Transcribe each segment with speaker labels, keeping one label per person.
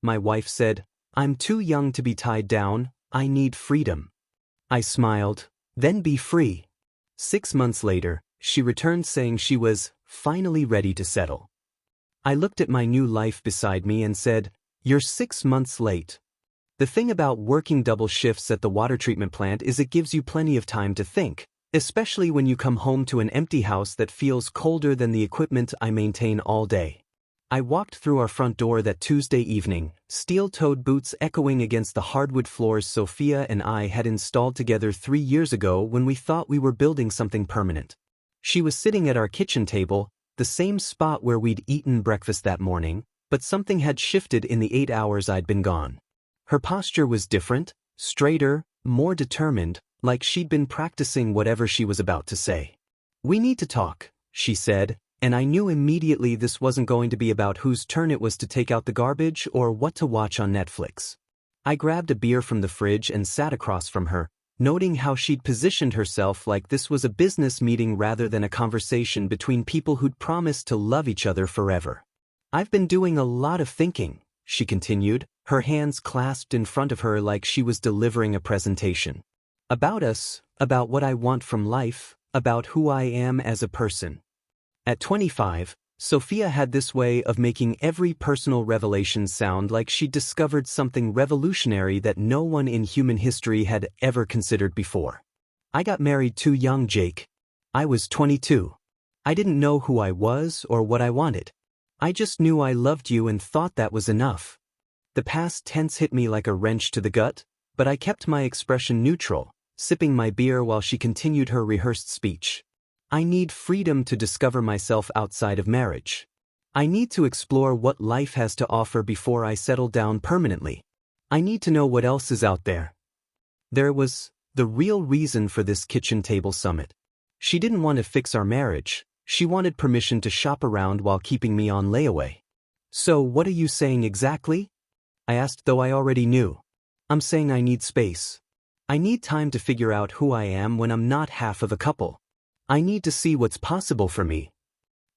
Speaker 1: my wife said. I'm too young to be tied down, I need freedom. I smiled. Then be free. 6 months later, she returned saying she was finally ready to settle. I looked at my new life beside me and said, "You're 6 months late." The thing about working double shifts at the water treatment plant is it gives you plenty of time to think, especially when you come home to an empty house that feels colder than the equipment I maintain all day. I walked through our front door that Tuesday evening, steel-toed boots echoing against the hardwood floors Sophia and I had installed together 3 years ago when we thought we were building something permanent. She was sitting at our kitchen table, the same spot where we'd eaten breakfast that morning, but something had shifted in the 8 hours I'd been gone. Her posture was different, straighter, more determined, like she'd been practicing whatever she was about to say. "We need to talk," she said, and I knew immediately this wasn't going to be about whose turn it was to take out the garbage or what to watch on Netflix. I grabbed a beer from the fridge and sat across from her, noting how she'd positioned herself like this was a business meeting rather than a conversation between people who'd promised to love each other forever. "I've been doing a lot of thinking," she continued, her hands clasped in front of her like she was delivering a presentation. "About us, about what I want from life, about who I am as a person." At 25, Sophia had this way of making every personal revelation sound like she'd discovered something revolutionary that no one in human history had ever considered before. "I got married too young, Jake. I was 22. I didn't know who I was or what I wanted. I just knew I loved you and thought that was enough." The past tense hit me like a wrench to the gut, but I kept my expression neutral, sipping my beer while she continued her rehearsed speech. "I need freedom to discover myself outside of marriage. I need to explore what life has to offer before I settle down permanently. I need to know what else is out there." There was the real reason for this kitchen table summit. She didn't want to fix our marriage, she wanted permission to shop around while keeping me on layaway. "So what are you saying exactly?" I asked, though I already knew. "I'm saying I need space. I need time to figure out who I am when I'm not half of a couple. I need to see what's possible for me."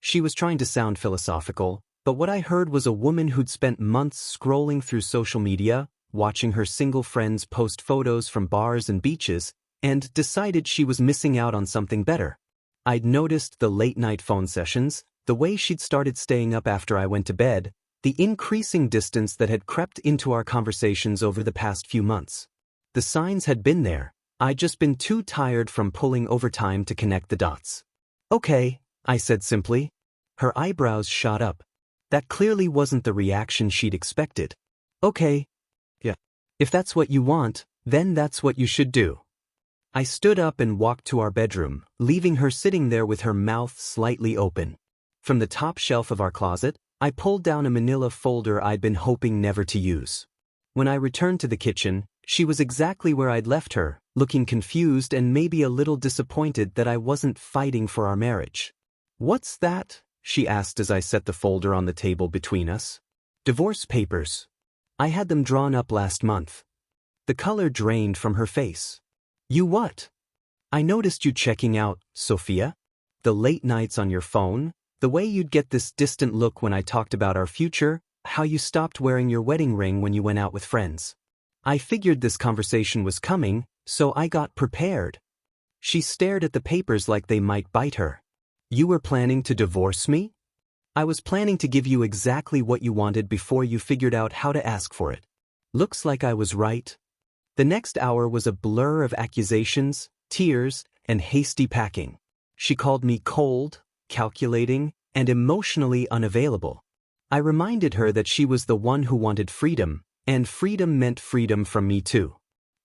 Speaker 1: She was trying to sound philosophical, but what I heard was a woman who'd spent months scrolling through social media, watching her single friends post photos from bars and beaches, and decided she was missing out on something better. I'd noticed the late-night phone sessions, the way she'd started staying up after I went to bed, the increasing distance that had crept into our conversations over the past few months. The signs had been there. I'd just been too tired from pulling overtime to connect the dots. "Okay," I said simply. Her eyebrows shot up. That clearly wasn't the reaction she'd expected. "Okay. Yeah. If that's what you want, then that's what you should do." I stood up and walked to our bedroom, leaving her sitting there with her mouth slightly open. From the top shelf of our closet, I pulled down a manila folder I'd been hoping never to use. When I returned to the kitchen, she was exactly where I'd left her, looking confused and maybe a little disappointed that I wasn't fighting for our marriage. "What's that?" she asked as I set the folder on the table between us. "Divorce papers. I had them drawn up last month." The color drained from her face. "You what?" "I noticed you checking out, Sophia. The late nights on your phone, the way you'd get this distant look when I talked about our future, how you stopped wearing your wedding ring when you went out with friends. I figured this conversation was coming, so I got prepared." She stared at the papers like they might bite her. "You were planning to divorce me?" "I was planning to give you exactly what you wanted before you figured out how to ask for it." Looks like I was right. The next hour was a blur of accusations, tears, and hasty packing. She called me cold, calculating, and emotionally unavailable. I reminded her that she was the one who wanted freedom, and freedom meant freedom from me too.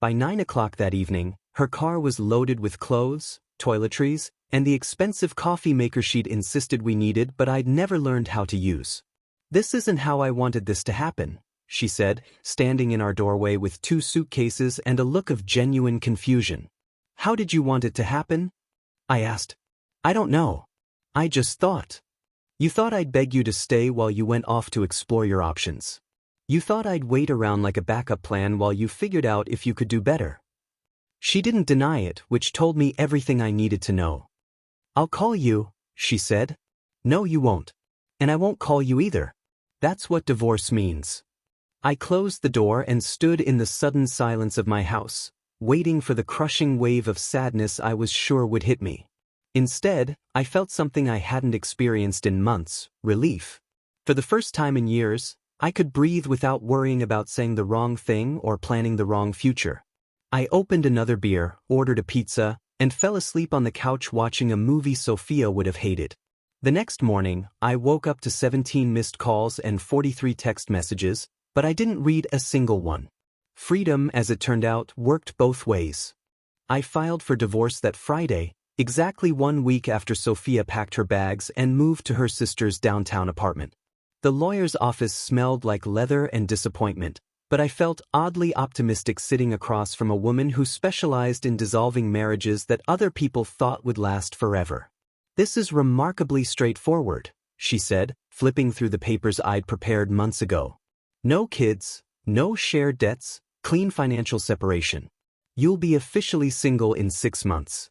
Speaker 1: By 9 o'clock that evening, her car was loaded with clothes, toiletries, and the expensive coffee maker she'd insisted we needed but I'd never learned how to use. "This isn't how I wanted this to happen," she said, standing in our doorway with 2 suitcases and a look of genuine confusion. "How did you want it to happen?" I asked. "I don't know. I just thought. You thought I'd beg you to stay while you went off to explore your options. You thought I'd wait around like a backup plan while you figured out if you could do better." She didn't deny it, which told me everything I needed to know. "I'll call you," she said. "No, you won't. And I won't call you either. That's what divorce means." I closed the door and stood in the sudden silence of my house, waiting for the crushing wave of sadness I was sure would hit me. Instead, I felt something I hadn't experienced in months: relief. For the first time in years, I could breathe without worrying about saying the wrong thing or planning the wrong future. I opened another beer, ordered a pizza, and fell asleep on the couch watching a movie Sophia would have hated. The next morning, I woke up to 17 missed calls and 43 text messages, but I didn't read a single one. Freedom, as it turned out, worked both ways. I filed for divorce that Friday, exactly 1 week after Sophia packed her bags and moved to her sister's downtown apartment. The lawyer's office smelled like leather and disappointment, but I felt oddly optimistic sitting across from a woman who specialized in dissolving marriages that other people thought would last forever. "This is remarkably straightforward," she said, flipping through the papers I'd prepared months ago. "No kids, no shared debts, clean financial separation. You'll be officially single in 6 months."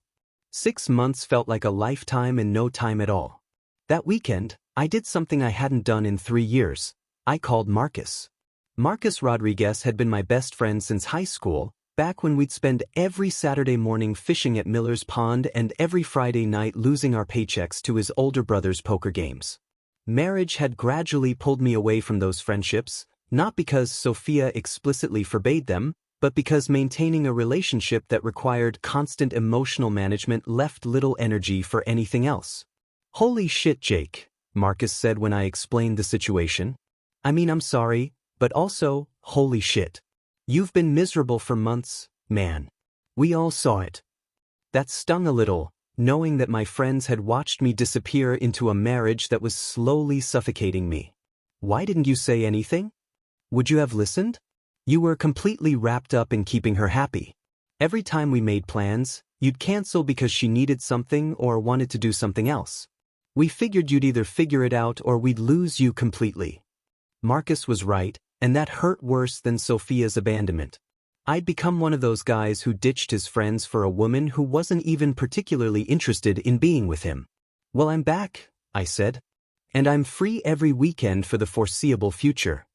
Speaker 1: 6 months felt like a lifetime and no time at all. That weekend, I did something I hadn't done in 3 years. I called Marcus. Marcus Rodriguez had been my best friend since high school, back when we'd spend every Saturday morning fishing at Miller's Pond and every Friday night losing our paychecks to his older brother's poker games. Marriage had gradually pulled me away from those friendships, not because Sophia explicitly forbade them, but because maintaining a relationship that required constant emotional management left little energy for anything else. "Holy shit, Jake," Marcus said when I explained the situation. "I mean, I'm sorry, but also, holy shit. You've been miserable for months, man. We all saw it." That stung a little, knowing that my friends had watched me disappear into a marriage that was slowly suffocating me. "Why didn't you say anything? Would you have listened? You were completely wrapped up in keeping her happy. Every time we made plans, you'd cancel because she needed something or wanted to do something else. We figured you'd either figure it out or we'd lose you completely." Marcus was right, and that hurt worse than Sophia's abandonment. I'd become one of those guys who ditched his friends for a woman who wasn't even particularly interested in being with him. "Well, I'm back," I said. "And I'm free every weekend for the foreseeable future."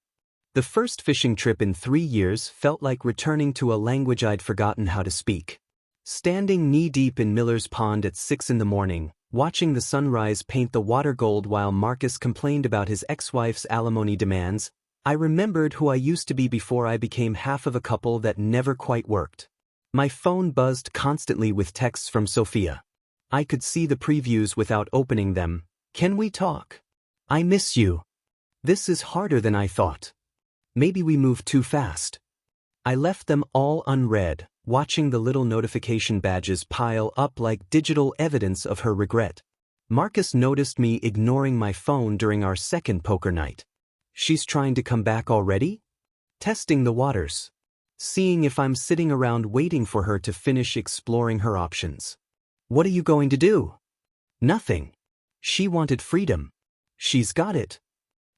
Speaker 1: The first fishing trip in 3 years felt like returning to a language I'd forgotten how to speak. Standing knee-deep in Miller's Pond at 6 in the morning, watching the sunrise paint the water gold while Marcus complained about his ex-wife's alimony demands, I remembered who I used to be before I became half of a couple that never quite worked. My phone buzzed constantly with texts from Sophia. I could see the previews without opening them. "Can we talk? I miss you. This is harder than I thought. Maybe we moved too fast." I left them all unread, watching the little notification badges pile up like digital evidence of her regret. Marcus noticed me ignoring my phone during our second poker night. "She's trying to come back already?" Testing the waters. Seeing if I'm sitting around waiting for her to finish exploring her options. "What are you going to do?" "Nothing. She wanted freedom. She's got it."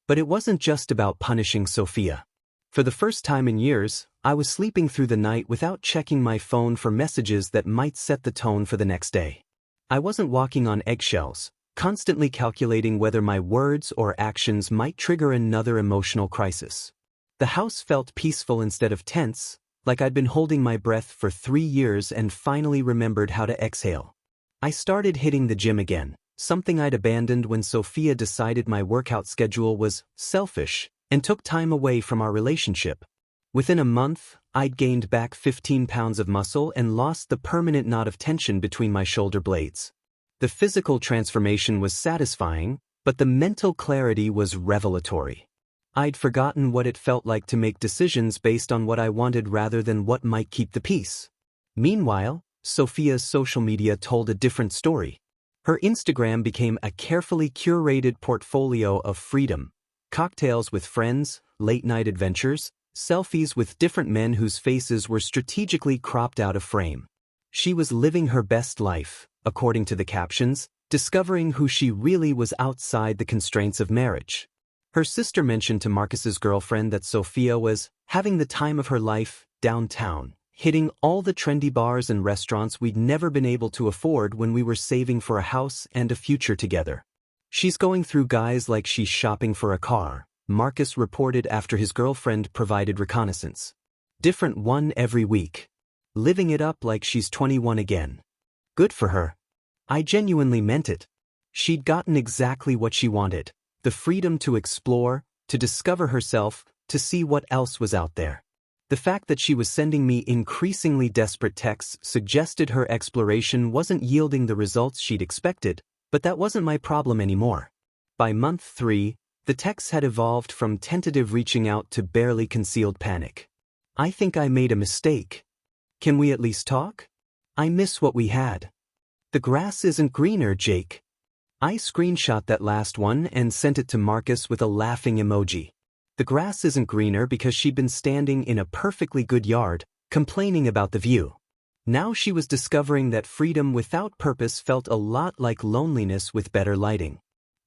Speaker 1: But it wasn't just about punishing Sophia. For the first time in years, I was sleeping through the night without checking my phone for messages that might set the tone for the next day. I wasn't walking on eggshells, constantly calculating whether my words or actions might trigger another emotional crisis. The house felt peaceful instead of tense, like I'd been holding my breath for 3 years and finally remembered how to exhale. I started hitting the gym again, something I'd abandoned when Sophia decided my workout schedule was selfish and took time away from our relationship. Within a month, I'd gained back 15 pounds of muscle and lost the permanent knot of tension between my shoulder blades. The physical transformation was satisfying, but the mental clarity was revelatory. I'd forgotten what it felt like to make decisions based on what I wanted rather than what might keep the peace. Meanwhile, Sophia's social media told a different story. Her Instagram became a carefully curated portfolio of freedom: cocktails with friends, late-night adventures, selfies with different men whose faces were strategically cropped out of frame. She was living her best life, according to the captions, discovering who she really was outside the constraints of marriage. Her sister mentioned to Marcus's girlfriend that Sophia was having the time of her life downtown, hitting all the trendy bars and restaurants we'd never been able to afford when we were saving for a house and a future together. "She's going through guys like she's shopping for a car," Marcus reported after his girlfriend provided reconnaissance. Different one every week. Living it up like she's 21 again. Good for her. I genuinely meant it. She'd gotten exactly what she wanted. The freedom to explore, to discover herself, to see what else was out there. The fact that she was sending me increasingly desperate texts suggested her exploration wasn't yielding the results she'd expected, but that wasn't my problem anymore. By month 3, the texts had evolved from tentative reaching out to barely concealed panic. I think I made a mistake. Can we at least talk? I miss what we had. The grass isn't greener, Jake. I screenshot that last one and sent it to Marcus with a laughing emoji. The grass isn't greener because she'd been standing in a perfectly good yard, complaining about the view. Now she was discovering that freedom without purpose felt a lot like loneliness with better lighting.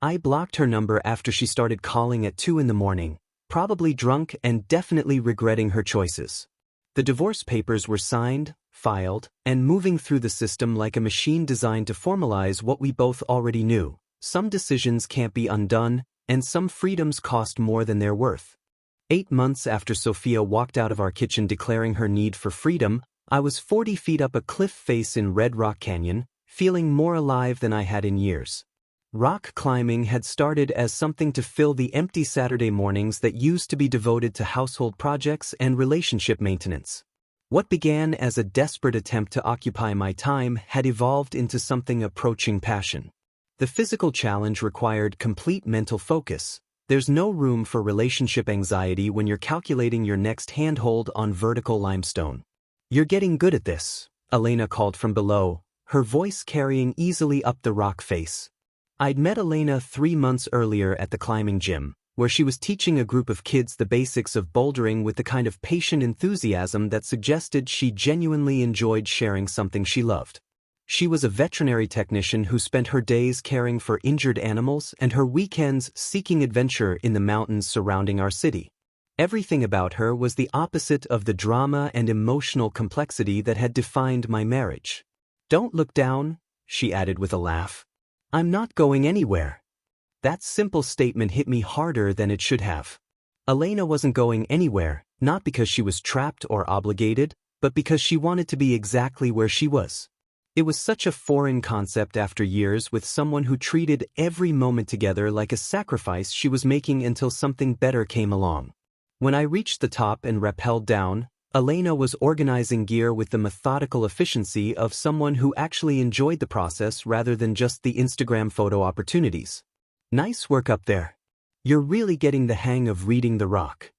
Speaker 1: I blocked her number after she started calling at 2 in the morning, probably drunk and definitely regretting her choices. The divorce papers were signed, filed, and moving through the system like a machine designed to formalize what we both already knew. Some decisions can't be undone, and some freedoms cost more than they're worth. 8 months after Sophia walked out of our kitchen declaring her need for freedom, I was 40 feet up a cliff face in Red Rock Canyon, feeling more alive than I had in years. Rock climbing had started as something to fill the empty Saturday mornings that used to be devoted to household projects and relationship maintenance. What began as a desperate attempt to occupy my time had evolved into something approaching passion. The physical challenge required complete mental focus. There's no room for relationship anxiety when you're calculating your next handhold on vertical limestone. You're getting good at this, Elena called from below, her voice carrying easily up the rock face. I'd met Elena 3 months earlier at the climbing gym, where she was teaching a group of kids the basics of bouldering with the kind of patient enthusiasm that suggested she genuinely enjoyed sharing something she loved. She was a veterinary technician who spent her days caring for injured animals and her weekends seeking adventure in the mountains surrounding our city. Everything about her was the opposite of the drama and emotional complexity that had defined my marriage. "Don't look down," she added with a laugh. "I'm not going anywhere." That simple statement hit me harder than it should have. Elena wasn't going anywhere, not because she was trapped or obligated, but because she wanted to be exactly where she was. It was such a foreign concept after years with someone who treated every moment together like a sacrifice she was making until something better came along. When I reached the top and rappelled down, Elena was organizing gear with the methodical efficiency of someone who actually enjoyed the process rather than just the Instagram photo opportunities. "Nice work up there. You're really getting the hang of reading the rock."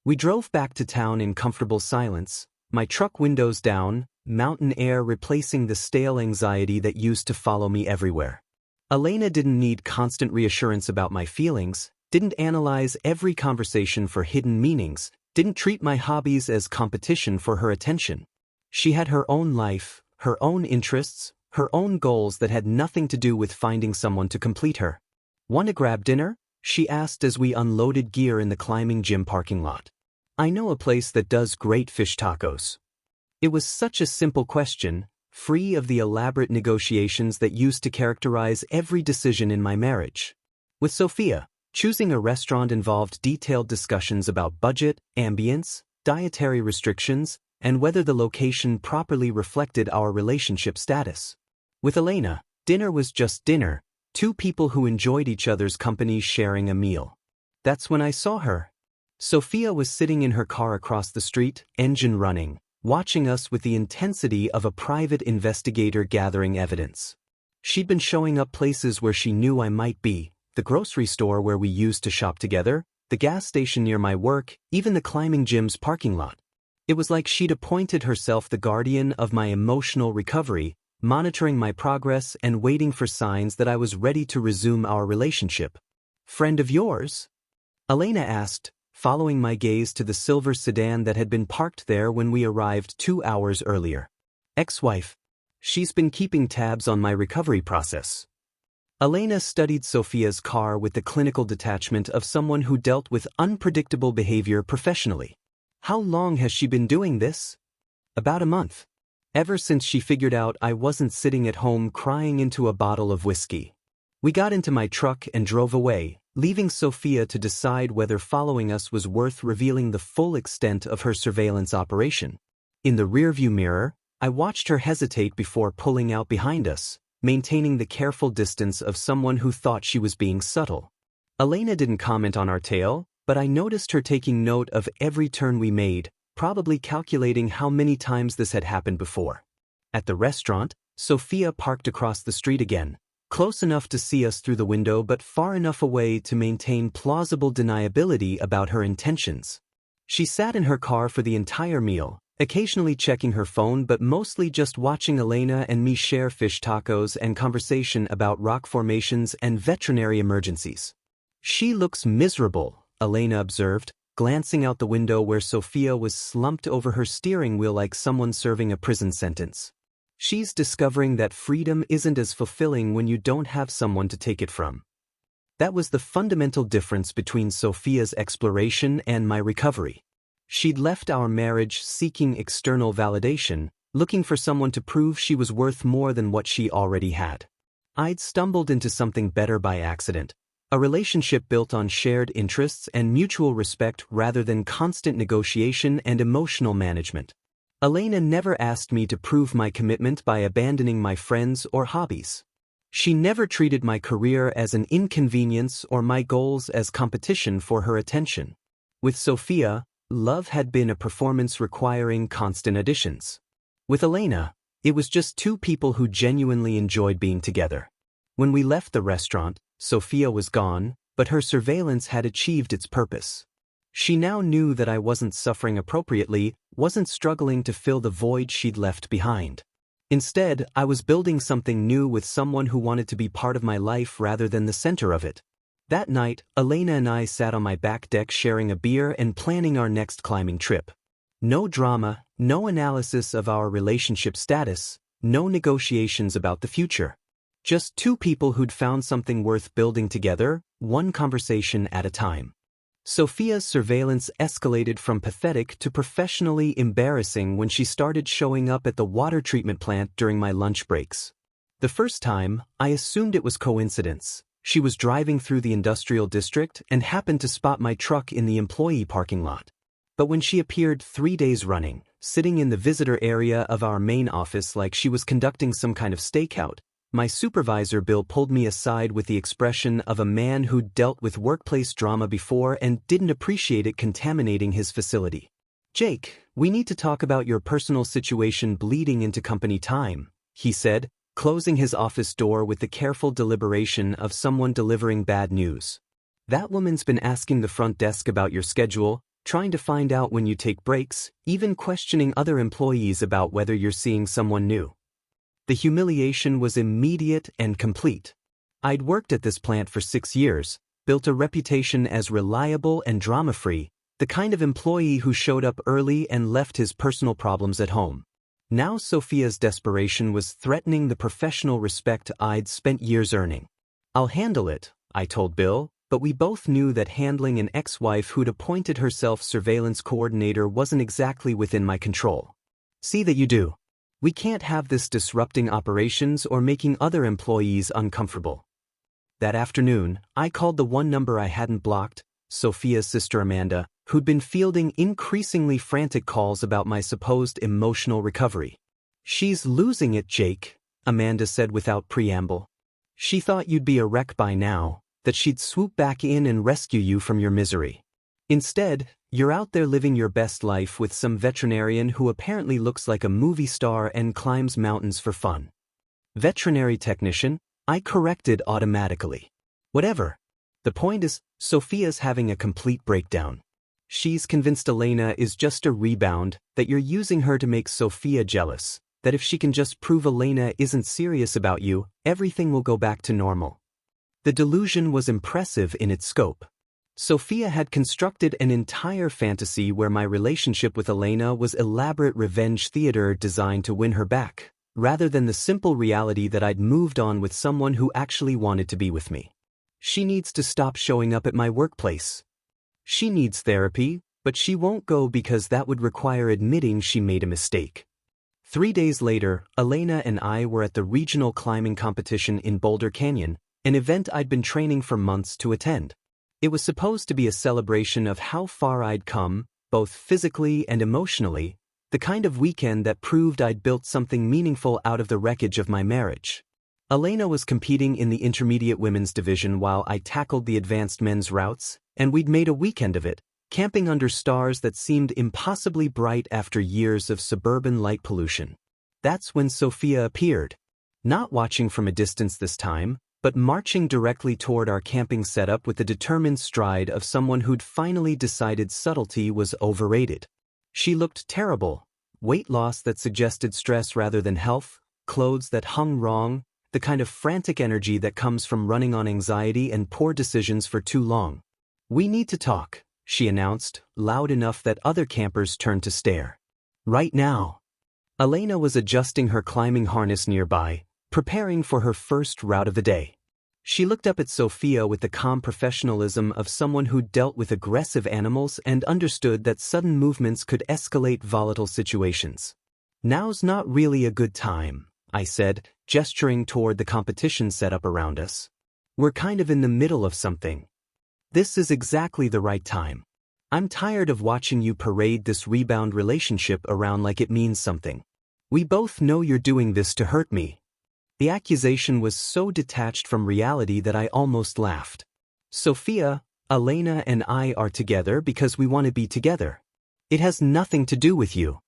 Speaker 1: We drove back to town in comfortable silence, my truck windows down, mountain air replacing the stale anxiety that used to follow me everywhere. Elena didn't need constant reassurance about my feelings, didn't analyze every conversation for hidden meanings, didn't treat my hobbies as competition for her attention. She had her own life, her own interests, her own goals that had nothing to do with finding someone to complete her. "Want to grab dinner?" she asked as we unloaded gear in the climbing gym parking lot. "I know a place that does great fish tacos." It was such a simple question, free of the elaborate negotiations that used to characterize every decision in my marriage. With Sophia, choosing a restaurant involved detailed discussions about budget, ambience, dietary restrictions, and whether the location properly reflected our relationship status. With Elena, dinner was just dinner, two people who enjoyed each other's company sharing a meal. That's when I saw her. Sophia was sitting in her car across the street, engine running, watching us with the intensity of a private investigator gathering evidence. She'd been showing up places where she knew I might be, the grocery store where we used to shop together, the gas station near my work, even the climbing gym's parking lot. It was like she'd appointed herself the guardian of my emotional recovery, monitoring my progress and waiting for signs that I was ready to resume our relationship. "Friend of yours?" Elena asked, following my gaze to the silver sedan that had been parked there when we arrived 2 hours earlier. "Ex-wife. She's been keeping tabs on my recovery process." Elena studied Sophia's car with the clinical detachment of someone who dealt with unpredictable behavior professionally. "How long has she been doing this?" "About a month. Ever since she figured out I wasn't sitting at home crying into a bottle of whiskey." We got into my truck and drove away, leaving Sophia to decide whether following us was worth revealing the full extent of her surveillance operation. In the rearview mirror, I watched her hesitate before pulling out behind us, maintaining the careful distance of someone who thought she was being subtle. Elena didn't comment on our tale, but I noticed her taking note of every turn we made, probably calculating how many times this had happened before. At the restaurant, Sophia parked across the street again, close enough to see us through the window but far enough away to maintain plausible deniability about her intentions. She sat in her car for the entire meal, occasionally checking her phone but mostly just watching Elena and me share fish tacos and conversation about rock formations and veterinary emergencies. "She looks miserable," Elena observed, glancing out the window where Sophia was slumped over her steering wheel like someone serving a prison sentence. "She's discovering that freedom isn't as fulfilling when you don't have someone to take it from." That was the fundamental difference between Sophia's exploration and my recovery. She'd left our marriage seeking external validation, looking for someone to prove she was worth more than what she already had. I'd stumbled into something better by accident, a relationship built on shared interests and mutual respect rather than constant negotiation and emotional management. Elena never asked me to prove my commitment by abandoning my friends or hobbies. She never treated my career as an inconvenience or my goals as competition for her attention. With Sophia, love had been a performance requiring constant additions. With Elena, it was just two people who genuinely enjoyed being together. When we left the restaurant, Sophia was gone, but her surveillance had achieved its purpose. She now knew that I wasn't suffering appropriately, wasn't struggling to fill the void she'd left behind. Instead, I was building something new with someone who wanted to be part of my life rather than the center of it. That night, Elena and I sat on my back deck sharing a beer and planning our next climbing trip. No drama, no analysis of our relationship status, no negotiations about the future. Just two people who'd found something worth building together, one conversation at a time. Sophia's surveillance escalated from pathetic to professionally embarrassing when she started showing up at the water treatment plant during my lunch breaks. The first time, I assumed it was coincidence. She was driving through the industrial district and happened to spot my truck in the employee parking lot. But when she appeared 3 days running, sitting in the visitor area of our main office like she was conducting some kind of stakeout, my supervisor Bill pulled me aside with the expression of a man who'd dealt with workplace drama before and didn't appreciate it contaminating his facility. "Jake, we need to talk about your personal situation bleeding into company time," he said, closing his office door with the careful deliberation of someone delivering bad news. "That woman's been asking the front desk about your schedule, trying to find out when you take breaks, even questioning other employees about whether you're seeing someone new." The humiliation was immediate and complete. I'd worked at this plant for 6 years, built a reputation as reliable and drama-free, the kind of employee who showed up early and left his personal problems at home. Now Sophia's desperation was threatening the professional respect I'd spent years earning. "I'll handle it," I told Bill, but we both knew that handling an ex-wife who'd appointed herself surveillance coordinator wasn't exactly within my control. "See that you do. We can't have this disrupting operations or making other employees uncomfortable." That afternoon, I called the one number I hadn't blocked, Sophia's sister Amanda, who'd been fielding increasingly frantic calls about my supposed emotional recovery. "She's losing it, Jake," Amanda said without preamble. "She thought you'd be a wreck by now, that she'd swoop back in and rescue you from your misery. Instead, you're out there living your best life with some veterinarian who apparently looks like a movie star and climbs mountains for fun." "Veterinary technician," I corrected automatically. "Whatever. The point is, Sophia's having a complete breakdown. She's convinced Elena is just a rebound, that you're using her to make Sophia jealous, that if she can just prove Elena isn't serious about you, everything will go back to normal." The delusion was impressive in its scope. Sophia had constructed an entire fantasy where my relationship with Elena was elaborate revenge theater designed to win her back, rather than the simple reality that I'd moved on with someone who actually wanted to be with me. "She needs to stop showing up at my workplace. She needs therapy, but she won't go because that would require admitting she made a mistake." 3 days later, Elena and I were at the regional climbing competition in Boulder Canyon, an event I'd been training for months to attend. It was supposed to be a celebration of how far I'd come, both physically and emotionally, the kind of weekend that proved I'd built something meaningful out of the wreckage of my marriage. Elena was competing in the intermediate women's division while I tackled the advanced men's routes, and we'd made a weekend of it, camping under stars that seemed impossibly bright after years of suburban light pollution. That's when Sophia appeared. Not watching from a distance this time, but marching directly toward our camping setup with the determined stride of someone who'd finally decided subtlety was overrated. She looked terrible. Weight loss that suggested stress rather than health, clothes that hung wrong, the kind of frantic energy that comes from running on anxiety and poor decisions for too long. "We need to talk," she announced, loud enough that other campers turned to stare. "Right now." Elena was adjusting her climbing harness nearby, preparing for her first route of the day. She looked up at Sophia with the calm professionalism of someone who'd dealt with aggressive animals and understood that sudden movements could escalate volatile situations. "Now's not really a good time," I said, gesturing toward the competition setup around us. "We're kind of in the middle of something. This is exactly the right time. I'm tired of watching you parade this rebound relationship around like it means something. We both know you're doing this to hurt me." The accusation was so detached from reality that I almost laughed. "Sophia, Elena and I are together because we want to be together. It has nothing to do with you."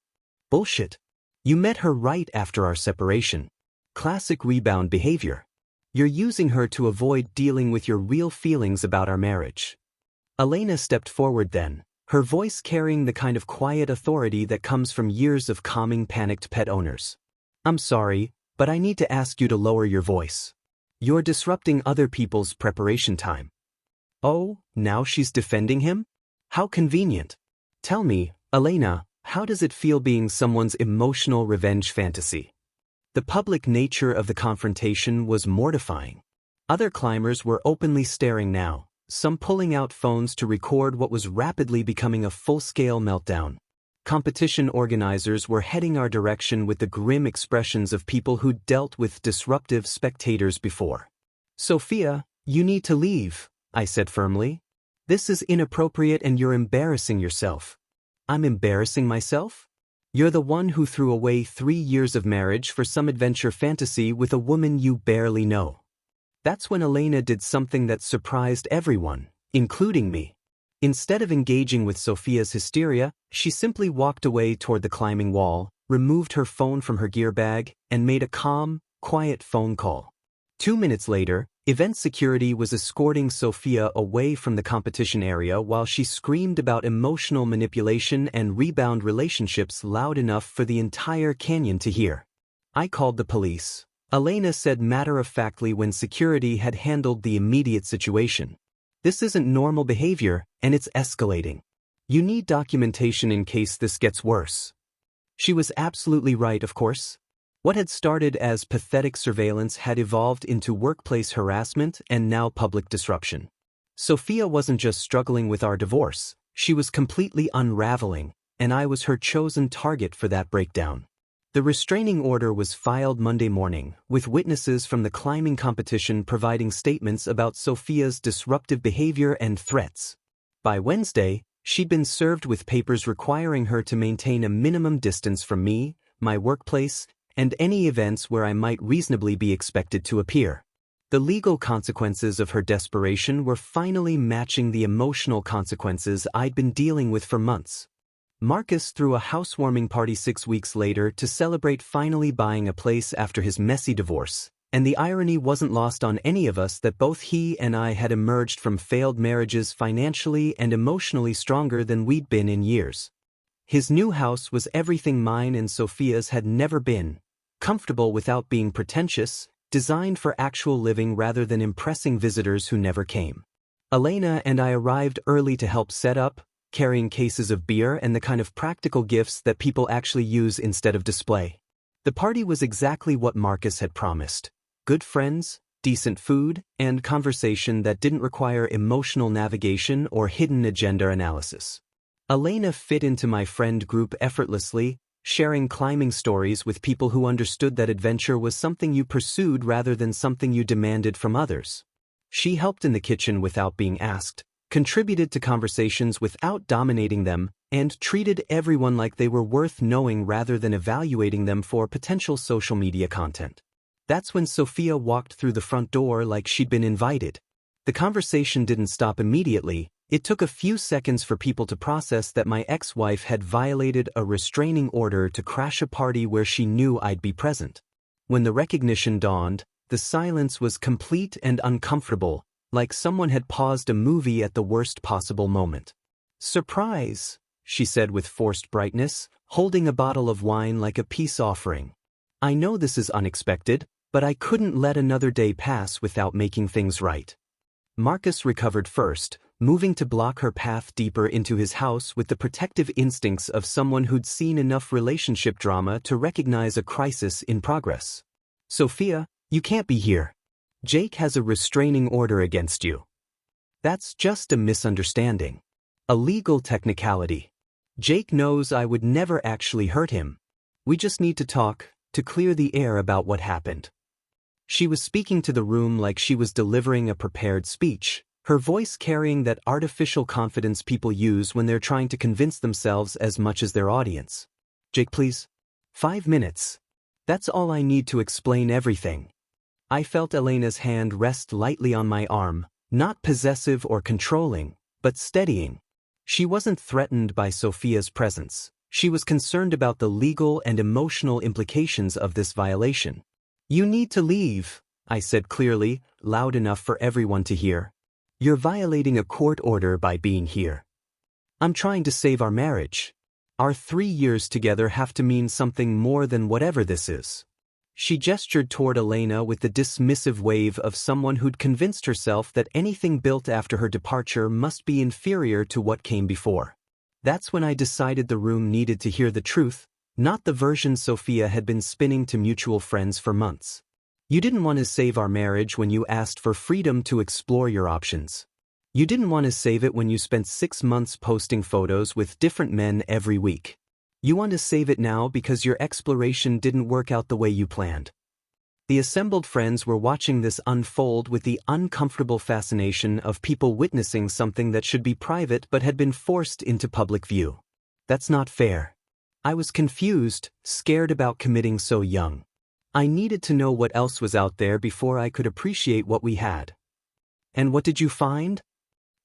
Speaker 1: "Bullshit. You met her right after our separation. Classic rebound behavior. You're using her to avoid dealing with your real feelings about our marriage." Elena stepped forward then, her voice carrying the kind of quiet authority that comes from years of calming panicked pet owners. "I'm sorry, but I need to ask you to lower your voice. You're disrupting other people's preparation time." Oh, now she's defending him? How convenient. "Tell me, Elena, how does it feel being someone's emotional revenge fantasy?" The public nature of the confrontation was mortifying. Other climbers were openly staring now, some pulling out phones to record what was rapidly becoming a full-scale meltdown. Competition organizers were heading our direction with the grim expressions of people who'd dealt with disruptive spectators before. "Sophia, you need to leave," I said firmly. "This is inappropriate and you're embarrassing yourself." "I'm embarrassing myself? You're the one who threw away 3 years of marriage for some adventure fantasy with a woman you barely know." That's when Elena did something that surprised everyone, including me. Instead of engaging with Sophia's hysteria, she simply walked away toward the climbing wall, removed her phone from her gear bag, and made a calm, quiet phone call. 2 minutes later, event security was escorting Sophia away from the competition area while she screamed about emotional manipulation and rebound relationships loud enough for the entire canyon to hear. I called the police, Elena said matter-of-factly when security had handled the immediate situation. "This isn't normal behavior, and it's escalating. You need documentation in case this gets worse." She was absolutely right, of course. What had started as pathetic surveillance had evolved into workplace harassment and now public disruption. Sophia wasn't just struggling with our divorce, she was completely unraveling, and I was her chosen target for that breakdown. The restraining order was filed Monday morning, with witnesses from the climbing competition providing statements about Sophia's disruptive behavior and threats. By Wednesday, she'd been served with papers requiring her to maintain a minimum distance from me, my workplace, and any events where I might reasonably be expected to appear. The legal consequences of her desperation were finally matching the emotional consequences I'd been dealing with for months. Marcus threw a housewarming party 6 weeks later to celebrate finally buying a place after his messy divorce, and the irony wasn't lost on any of us that both he and I had emerged from failed marriages financially and emotionally stronger than we'd been in years. His new house was everything mine and Sophia's had never been. Comfortable without being pretentious, designed for actual living rather than impressing visitors who never came. Elena and I arrived early to help set up, carrying cases of beer and the kind of practical gifts that people actually use instead of display. The party was exactly what Marcus had promised: good friends, decent food, and conversation that didn't require emotional navigation or hidden agenda analysis. Elena fit into my friend group effortlessly, sharing climbing stories with people who understood that adventure was something you pursued rather than something you demanded from others. She helped in the kitchen without being asked, contributed to conversations without dominating them, and treated everyone like they were worth knowing rather than evaluating them for potential social media content. That's when Sophia walked through the front door like she'd been invited. The conversation didn't stop immediately. It took a few seconds for people to process that my ex-wife had violated a restraining order to crash a party where she knew I'd be present. When the recognition dawned, the silence was complete and uncomfortable, like someone had paused a movie at the worst possible moment. "Surprise," she said with forced brightness, holding a bottle of wine like a peace offering. "I know this is unexpected, but I couldn't let another day pass without making things right." Marcus recovered first, moving to block her path deeper into his house with the protective instincts of someone who'd seen enough relationship drama to recognize a crisis in progress. "Sophia, you can't be here. Jake has a restraining order against you." "That's just a misunderstanding. A legal technicality. Jake knows I would never actually hurt him. We just need to talk, to clear the air about what happened." She was speaking to the room like she was delivering a prepared speech, her voice carrying that artificial confidence people use when they're trying to convince themselves as much as their audience. "Jake, please. 5 minutes. That's all I need to explain everything." I felt Elena's hand rest lightly on my arm, not possessive or controlling, but steadying. She wasn't threatened by Sophia's presence. She was concerned about the legal and emotional implications of this violation. "You need to leave," I said clearly, loud enough for everyone to hear. "You're violating a court order by being here. I'm trying to save our marriage. Our 3 years together have to mean something more than whatever this is." She gestured toward Elena with the dismissive wave of someone who'd convinced herself that anything built after her departure must be inferior to what came before. That's when I decided the room needed to hear the truth, not the version Sophia had been spinning to mutual friends for months. "You didn't want to save our marriage when you asked for freedom to explore your options. You didn't want to save it when you spent 6 months posting photos with different men every week. You want to save it now because your exploration didn't work out the way you planned." The assembled friends were watching this unfold with the uncomfortable fascination of people witnessing something that should be private but had been forced into public view. That's not fair. I was confused, scared about committing so young. I needed to know what else was out there before I could appreciate what we had. "And what did you find?"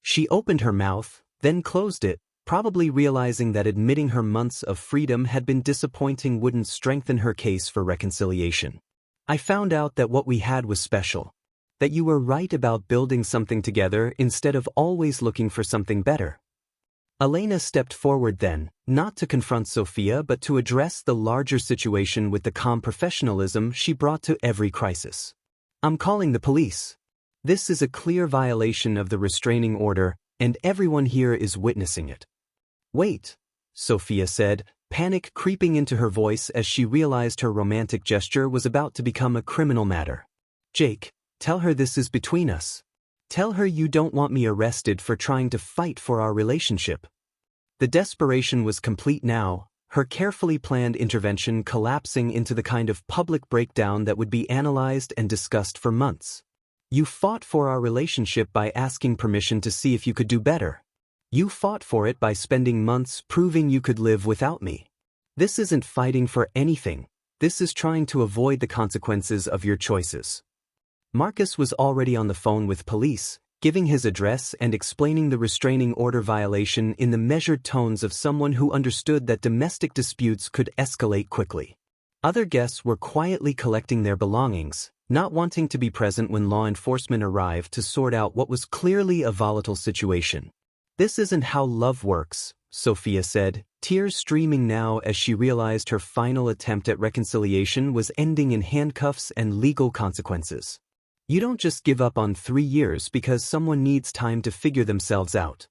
Speaker 1: She opened her mouth, then closed it, probably realizing that admitting her months of freedom had been disappointing wouldn't strengthen her case for reconciliation. "I found out that what we had was special. That you were right about building something together instead of always looking for something better." Elena stepped forward then, not to confront Sophia but to address the larger situation with the calm professionalism she brought to every crisis. "I'm calling the police. This is a clear violation of the restraining order, and everyone here is witnessing it." "Wait," Sophia said, panic creeping into her voice as she realized her romantic gesture was about to become a criminal matter. "Jake, tell her this is between us. Tell her you don't want me arrested for trying to fight for our relationship." The desperation was complete now, her carefully planned intervention collapsing into the kind of public breakdown that would be analyzed and discussed for months. "You fought for our relationship by asking permission to see if you could do better. You fought for it by spending months proving you could live without me. This isn't fighting for anything. This is trying to avoid the consequences of your choices." Marcus was already on the phone with police, giving his address and explaining the restraining order violation in the measured tones of someone who understood that domestic disputes could escalate quickly. Other guests were quietly collecting their belongings, not wanting to be present when law enforcement arrived to sort out what was clearly a volatile situation. "This isn't how love works," Sophia said, tears streaming now as she realized her final attempt at reconciliation was ending in handcuffs and legal consequences. "You don't just give up on 3 years because someone needs time to figure themselves out."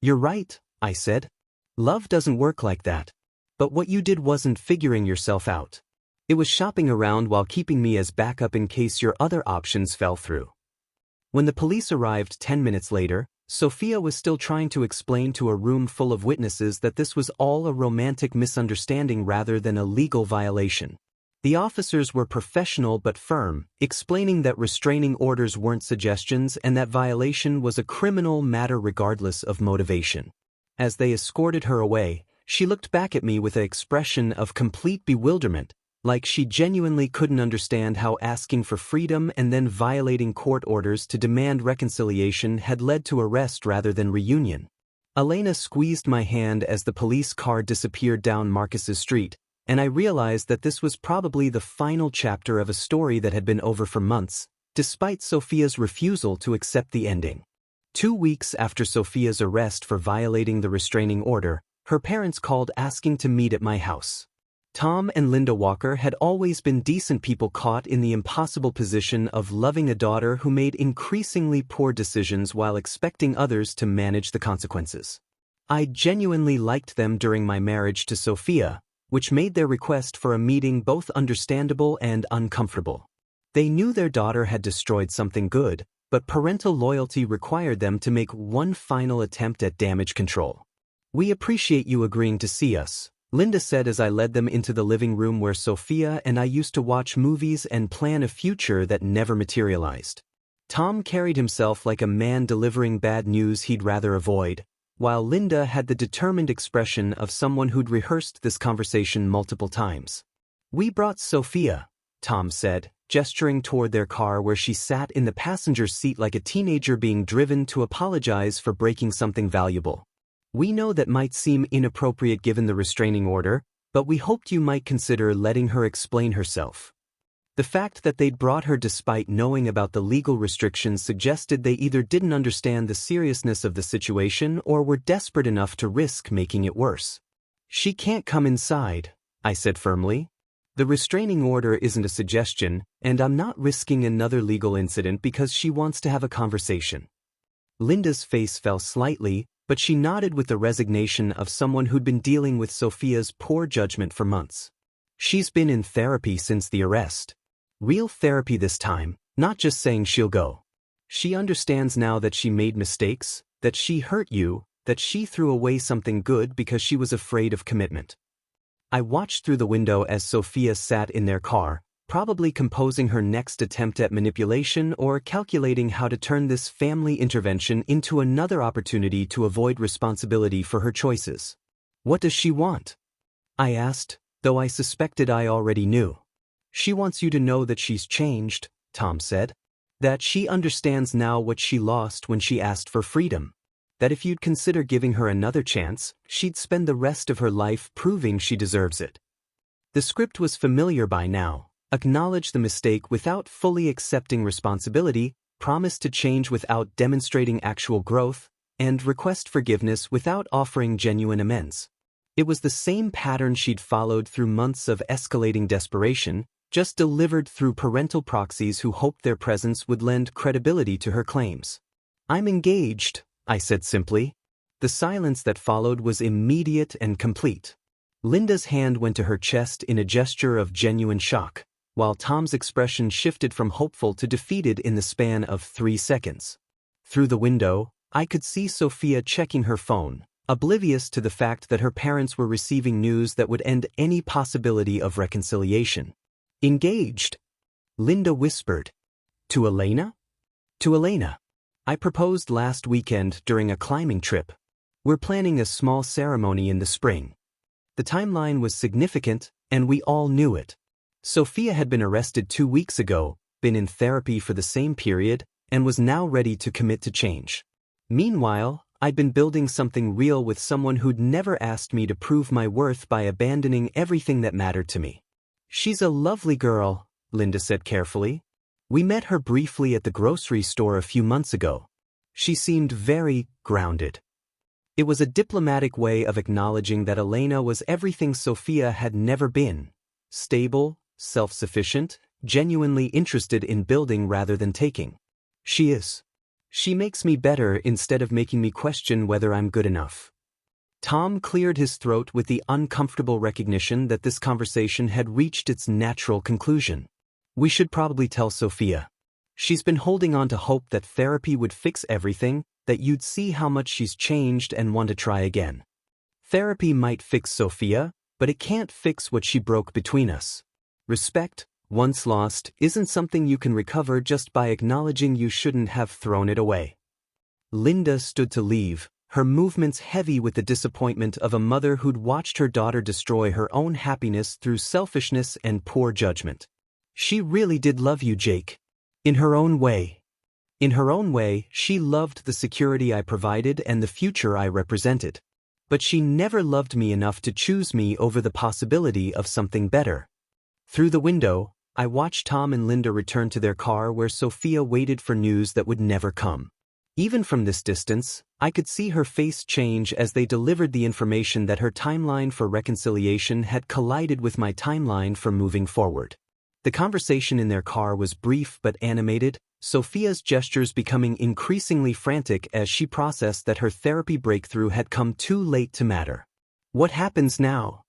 Speaker 1: "You're right," I said. "Love doesn't work like that. But what you did wasn't figuring yourself out. It was shopping around while keeping me as backup in case your other options fell through." When the police arrived 10 minutes later, Sophia was still trying to explain to a room full of witnesses that this was all a romantic misunderstanding rather than a legal violation. The officers were professional but firm, explaining that restraining orders weren't suggestions and that violation was a criminal matter regardless of motivation. As they escorted her away, she looked back at me with an expression of complete bewilderment, like she genuinely couldn't understand how asking for freedom and then violating court orders to demand reconciliation had led to arrest rather than reunion. Elena squeezed my hand as the police car disappeared down Marcus's street, and I realized that this was probably the final chapter of a story that had been over for months, despite Sophia's refusal to accept the ending. 2 weeks after Sophia's arrest for violating the restraining order, her parents called asking to meet at my house. Tom and Linda Walker had always been decent people caught in the impossible position of loving a daughter who made increasingly poor decisions while expecting others to manage the consequences. I genuinely liked them during my marriage to Sophia, which made their request for a meeting both understandable and uncomfortable. They knew their daughter had destroyed something good, but parental loyalty required them to make one final attempt at damage control. "We appreciate you agreeing to see us," Linda said as I led them into the living room where Sophia and I used to watch movies and plan a future that never materialized. Tom carried himself like a man delivering bad news he'd rather avoid, while Linda had the determined expression of someone who'd rehearsed this conversation multiple times. "We brought Sophia," Tom said, gesturing toward their car where she sat in the passenger seat like a teenager being driven to apologize for breaking something valuable. "We know that might seem inappropriate given the restraining order, but we hoped you might consider letting her explain herself." The fact that they'd brought her despite knowing about the legal restrictions suggested they either didn't understand the seriousness of the situation or were desperate enough to risk making it worse. "She can't come inside," I said firmly. "The restraining order isn't a suggestion, and I'm not risking another legal incident because she wants to have a conversation." Linda's face fell slightly, but she nodded with the resignation of someone who'd been dealing with Sophia's poor judgment for months. "She's been in therapy since the arrest. Real therapy this time, not just saying she'll go. She understands now that she made mistakes, that she hurt you, that she threw away something good because she was afraid of commitment." I watched through the window as Sophia sat in their car, probably composing her next attempt at manipulation or calculating how to turn this family intervention into another opportunity to avoid responsibility for her choices. "What does she want?" I asked, though I suspected I already knew. "She wants you to know that she's changed," Tom said. "That she understands now what she lost when she asked for freedom. That if you'd consider giving her another chance, she'd spend the rest of her life proving she deserves it." The script was familiar by now: acknowledge the mistake without fully accepting responsibility, promise to change without demonstrating actual growth, and request forgiveness without offering genuine amends. It was the same pattern she'd followed through months of escalating desperation, just delivered through parental proxies who hoped their presence would lend credibility to her claims. "I'm engaged," I said simply. The silence that followed was immediate and complete. Linda's hand went to her chest in a gesture of genuine shock, while Tom's expression shifted from hopeful to defeated in the span of 3 seconds. Through the window, I could see Sophia checking her phone, oblivious to the fact that her parents were receiving news that would end any possibility of reconciliation. "Engaged?" Linda whispered. "To Elena?" "To Elena. I proposed last weekend during a climbing trip. We're planning a small ceremony in the spring." The timeline was significant, and we all knew it. Sophia had been arrested 2 weeks ago, been in therapy for the same period, and was now ready to commit to change. Meanwhile, I'd been building something real with someone who'd never asked me to prove my worth by abandoning everything that mattered to me. "She's a lovely girl," Linda said carefully. "We met her briefly at the grocery store a few months ago. She seemed very grounded." It was a diplomatic way of acknowledging that Elena was everything Sophia had never been: stable, self-sufficient, genuinely interested in building rather than taking. "She is. She makes me better instead of making me question whether I'm good enough." Tom cleared his throat with the uncomfortable recognition that this conversation had reached its natural conclusion. "We should probably tell Sophia. She's been holding on to hope that therapy would fix everything, that you'd see how much she's changed and want to try again. Therapy might fix Sophia, but it can't fix what she broke between us." Respect, once lost, isn't something you can recover just by acknowledging you shouldn't have thrown it away. Linda stood to leave, her movements heavy with the disappointment of a mother who'd watched her daughter destroy her own happiness through selfishness and poor judgment. She really did love you, Jake. In her own way. In her own way, she loved the security I provided and the future I represented. But she never loved me enough to choose me over the possibility of something better. Through the window, I watched Tom and Linda return to their car where Sophia waited for news that would never come. Even from this distance, I could see her face change as they delivered the information that her timeline for reconciliation had collided with my timeline for moving forward. The conversation in their car was brief but animated, Sophia's gestures becoming increasingly frantic as she processed that her therapy breakthrough had come too late to matter. "What happens now?"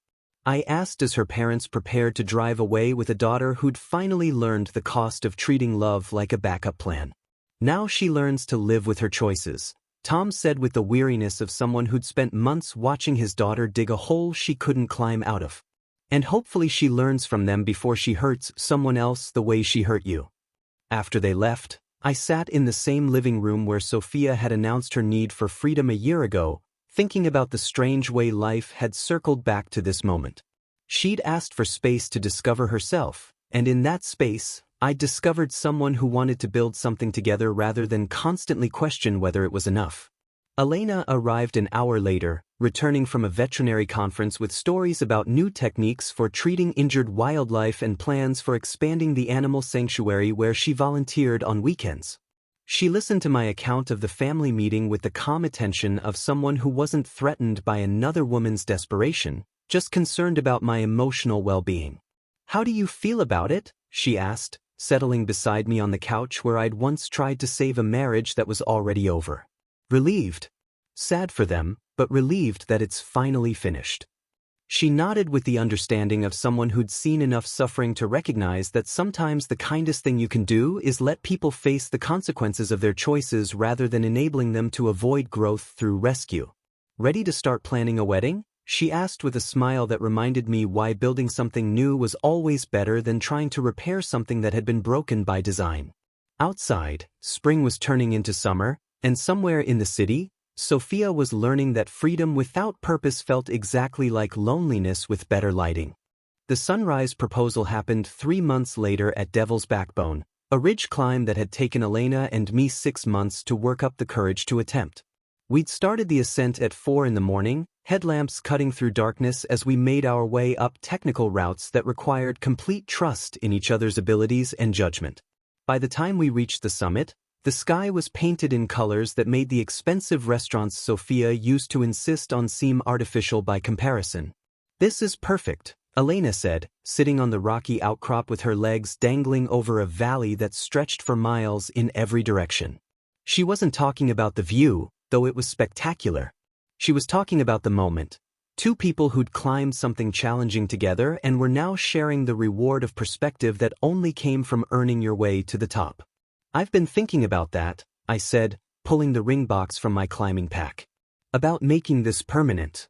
Speaker 1: I asked as her parents prepared to drive away with a daughter who'd finally learned the cost of treating love like a backup plan. "Now she learns to live with her choices," Tom said with the weariness of someone who'd spent months watching his daughter dig a hole she couldn't climb out of. "And hopefully she learns from them before she hurts someone else the way she hurt you." After they left, I sat in the same living room where Sophia had announced her need for freedom a year ago, thinking about the strange way life had circled back to this moment. She'd asked for space to discover herself, and in that space, I discovered someone who wanted to build something together rather than constantly question whether it was enough. Elena arrived an hour later, returning from a veterinary conference with stories about new techniques for treating injured wildlife and plans for expanding the animal sanctuary where she volunteered on weekends. She listened to my account of the family meeting with the calm attention of someone who wasn't threatened by another woman's desperation, just concerned about my emotional well-being. "How do you feel about it?" she asked, settling beside me on the couch where I'd once tried to save a marriage that was already over. "Relieved. Sad for them, but relieved that it's finally finished." She nodded with the understanding of someone who'd seen enough suffering to recognize that sometimes the kindest thing you can do is let people face the consequences of their choices rather than enabling them to avoid growth through rescue. "Ready to start planning a wedding?" she asked with a smile that reminded me why building something new was always better than trying to repair something that had been broken by design. Outside, spring was turning into summer, and somewhere in the city, Sophia was learning that freedom without purpose felt exactly like loneliness with better lighting. The sunrise proposal happened 3 months later at Devil's Backbone, a ridge climb that had taken Elena and me 6 months to work up the courage to attempt. We'd started the ascent at 4 in the morning, headlamps cutting through darkness as we made our way up technical routes that required complete trust in each other's abilities and judgment. By the time we reached the summit, the sky was painted in colors that made the expensive restaurants Sophia used to insist on seem artificial by comparison. "This is perfect," Elena said, sitting on the rocky outcrop with her legs dangling over a valley that stretched for miles in every direction. She wasn't talking about the view, though it was spectacular. She was talking about the moment. Two people who'd climbed something challenging together and were now sharing the reward of perspective that only came from earning your way to the top. "I've been thinking about that," I said, pulling the ring box from my climbing pack. "About making this permanent."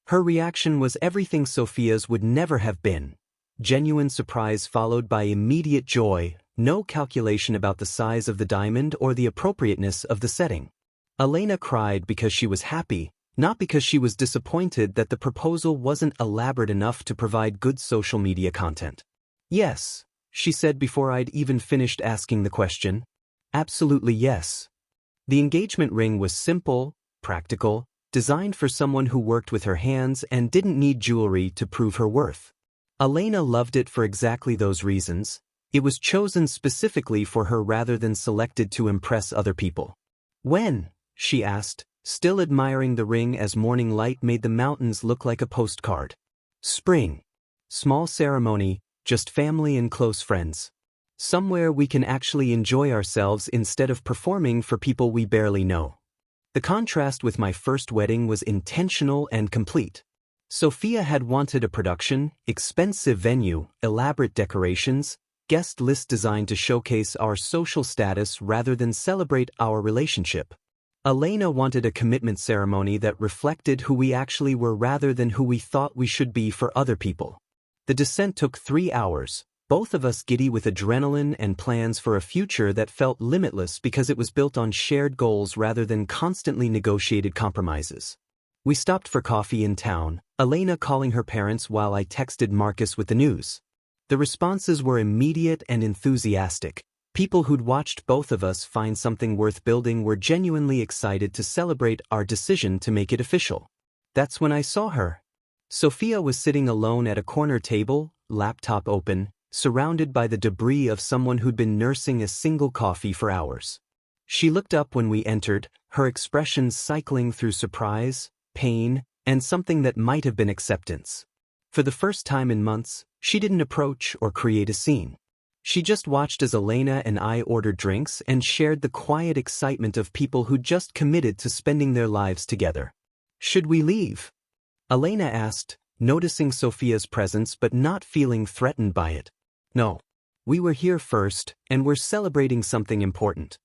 Speaker 1: Her reaction was everything Sophia's would never have been. Genuine surprise followed by immediate joy, no calculation about the size of the diamond or the appropriateness of the setting. Elena cried because she was happy, not because she was disappointed that the proposal wasn't elaborate enough to provide good social media content. "Yes," she said before I'd even finished asking the question. "Absolutely yes." The engagement ring was simple, practical, designed for someone who worked with her hands and didn't need jewelry to prove her worth. Elena loved it for exactly those reasons. It was chosen specifically for her rather than selected to impress other people. "When?" she asked, still admiring the ring as morning light made the mountains look like a postcard. "Spring. Small ceremony, just family and close friends. Somewhere we can actually enjoy ourselves instead of performing for people we barely know." The contrast with my first wedding was intentional and complete. Sophia had wanted a production, expensive venue, elaborate decorations, guest list designed to showcase our social status rather than celebrate our relationship. Elena wanted a commitment ceremony that reflected who we actually were rather than who we thought we should be for other people. The descent took 3 hours, both of us giddy with adrenaline and plans for a future that felt limitless because it was built on shared goals rather than constantly negotiated compromises. We stopped for coffee in town, Elena calling her parents while I texted Marcus with the news. The responses were immediate and enthusiastic. People who'd watched both of us find something worth building were genuinely excited to celebrate our decision to make it official. That's when I saw her. Sophia was sitting alone at a corner table, laptop open, surrounded by the debris of someone who'd been nursing a single coffee for hours. She looked up when we entered, her expressions cycling through surprise, pain, and something that might have been acceptance. For the first time in months, she didn't approach or create a scene. She just watched as Elena and I ordered drinks and shared the quiet excitement of people who'd just committed to spending their lives together. "Should we leave?" Elena asked, noticing Sophia's presence but not feeling threatened by it. "No. We were here first, and we're celebrating something important."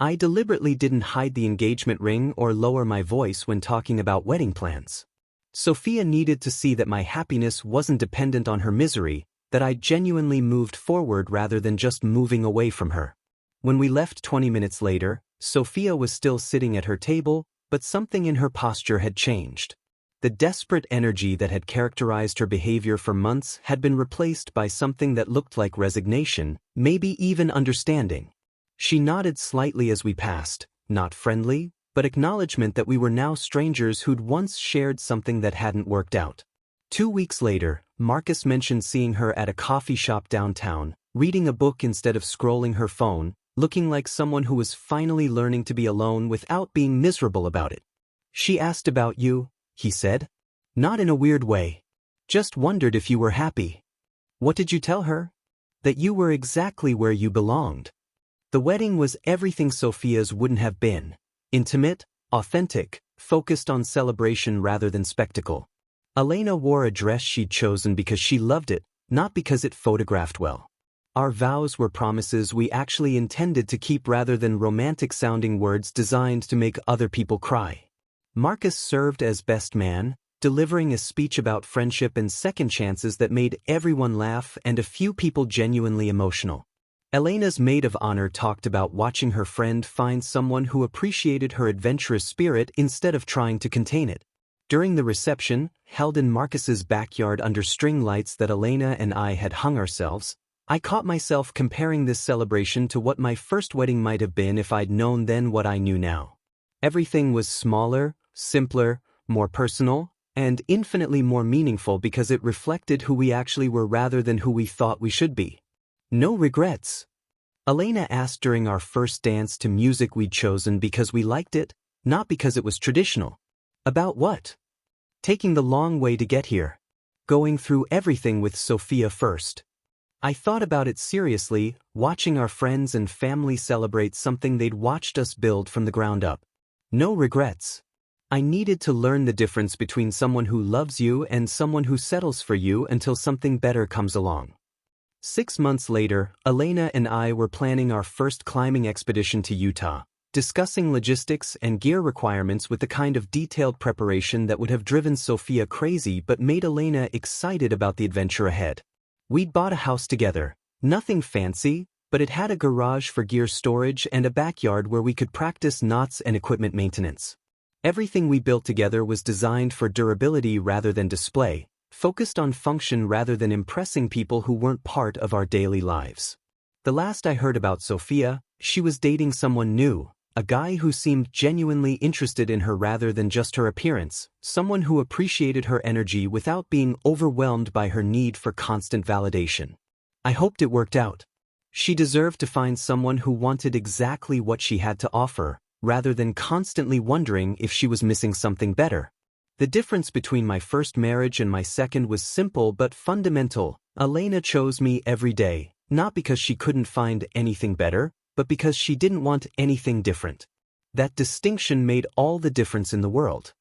Speaker 1: I deliberately didn't hide the engagement ring or lower my voice when talking about wedding plans. Sophia needed to see that my happiness wasn't dependent on her misery, that I genuinely moved forward rather than just moving away from her. When we left 20 minutes later, Sophia was still sitting at her table, but something in her posture had changed. The desperate energy that had characterized her behavior for months had been replaced by something that looked like resignation, maybe even understanding. She nodded slightly as we passed, not friendly, but acknowledgement that we were now strangers who'd once shared something that hadn't worked out. 2 weeks later, Marcus mentioned seeing her at a coffee shop downtown, reading a book instead of scrolling her phone, looking like someone who was finally learning to be alone without being miserable about it. "She asked about you," he said. "Not in a weird way. Just wondered if you were happy." "What did you tell her?" "That you were exactly where you belonged." The wedding was everything Sophia's wouldn't have been. Intimate, authentic, focused on celebration rather than spectacle. Elena wore a dress she'd chosen because she loved it, not because it photographed well. Our vows were promises we actually intended to keep rather than romantic-sounding words designed to make other people cry. Marcus served as best man, delivering a speech about friendship and second chances that made everyone laugh and a few people genuinely emotional. Elena's maid of honor talked about watching her friend find someone who appreciated her adventurous spirit instead of trying to contain it. During the reception, held in Marcus's backyard under string lights that Elena and I had hung ourselves, I caught myself comparing this celebration to what my first wedding might have been if I'd known then what I knew now. Everything was smaller, simpler, more personal, and infinitely more meaningful because it reflected who we actually were rather than who we thought we should be. "No regrets?" Elena asked during our first dance to music we'd chosen because we liked it, not because it was traditional. "About what?" "Taking the long way to get here. Going through everything with Sophia first." I thought about it seriously, watching our friends and family celebrate something they'd watched us build from the ground up. No regrets. I needed to learn the difference between someone who loves you and someone who settles for you until something better comes along. 6 months later, Elena and I were planning our first climbing expedition to Utah, discussing logistics and gear requirements with the kind of detailed preparation that would have driven Sophia crazy but made Elena excited about the adventure ahead. We'd bought a house together, nothing fancy, but it had a garage for gear storage and a backyard where we could practice knots and equipment maintenance. Everything we built together was designed for durability rather than display, focused on function rather than impressing people who weren't part of our daily lives. The last I heard about Sophia, she was dating someone new, a guy who seemed genuinely interested in her rather than just her appearance, someone who appreciated her energy without being overwhelmed by her need for constant validation. I hoped it worked out. She deserved to find someone who wanted exactly what she had to offer, rather than constantly wondering if she was missing something better. The difference between my first marriage and my second was simple but fundamental. Elena chose me every day, not because she couldn't find anything better, but because she didn't want anything different. That distinction made all the difference in the world.